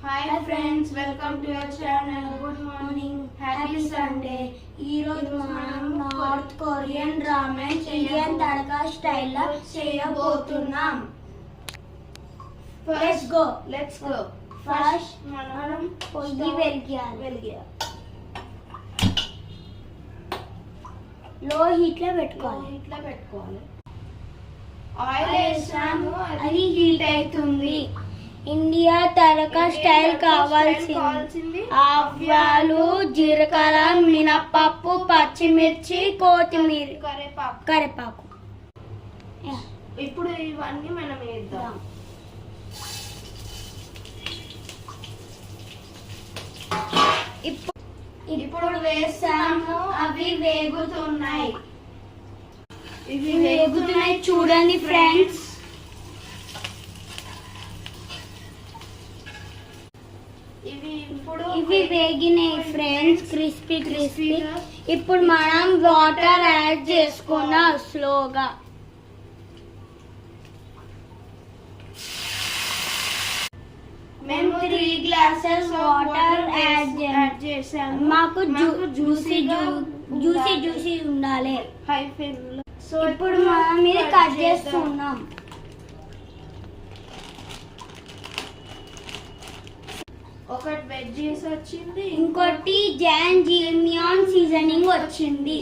Hi friends, welcome to your channel. Good morning, happy Sunday. ఈ రోజు మనం north Korean ramen Indian tadka style లో చేయబోతున్నాం. Let's go. First మనం పొయ్యి వెలిగించాలి. లో హీట్ లో పెట్టుకోవాలి. ఆయిల్ వేసాము, అది హీట్ అవుతుంది. ఇండియా తడకా స్టైల్ కావాల్సింది ఆవాలు, జీలకర్ర, మినపప్పు, పచ్చిమిర్చి, కొత్తిమీర, కరివేపాకు. ఇప్పుడు ఇవన్నీ మనం వేద్దాం. ఇప్పుడు వేసాము, అవి వేగుతున్నాయి. చూడండి ఫ్రెండ్స్. ఇవి వేగినాయి ఫ్రెండ్స్, క్రిస్పీ. ఇప్పుడు మనం వాటర్ యాడ్ చేసుకున్నాం స్లోగా. మేము 3 glasses వాటర్ యాడ్ చేసాము. మాకు జ్యూసీ ఉండాలి. హై ఫ్లేమ్ లో. సో ఇప్పుడు మనం ఇది కట్ చేస్తున్నాం. ఒకటి వెజ్జీస్ వచ్చింది, ఇంకోటి జిమియాన్ సీజనింగ్ వచ్చింది.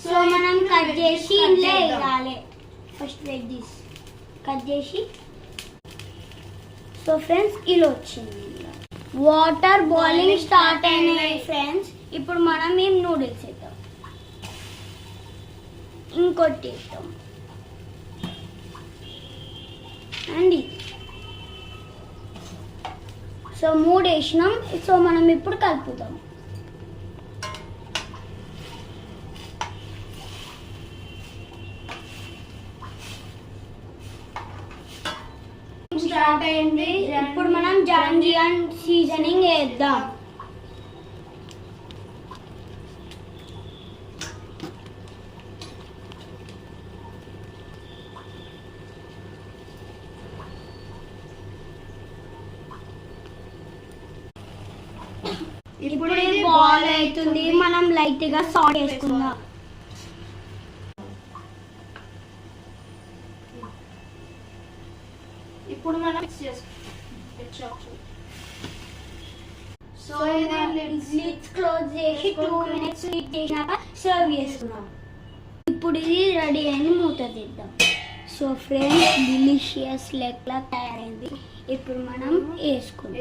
సో మనం కట్ చేసి ఇందులో వేయాలి. ఫస్ట్ వెజ్జీస్ కట్ చేసి. సో ఫ్రెండ్స్ ఇలా వచ్చింది. వాటర్ బాయిలింగ్ స్టార్ట్ అయినాయి ఫ్రెండ్స్. ఇప్పుడు మనం ఏం నూడిల్స్ వేద్దాం. ఇంకోటి వేద్దాం అండి. సో 3 వేసినాం. సో మనం ఇప్పుడు కలుపుదాం. స్టార్ట్ అయింది. ఇప్పుడు మనం జిమియాన్ సీజనింగ్ వేద్దాం. ఇప్పుడు ఇది బాయిల్ అవుతుంది. మనం లైట్ గా సాల్ట్ వేసుకుందాం. ఇప్పుడు మనం సో లిడ్స్ క్లోజ్ చేసి 2 minutes హీట్ చేసినాక సర్వ్ చేసుకున్నాం. ఇప్పుడు ఇది రెడీ అయింది. మూత తీద్దాం. సో ఫ్రెండ్స్, డిలీషియస్ లెక్లా తయారైంది. ఇప్పుడు మనం వేసుకుందాం.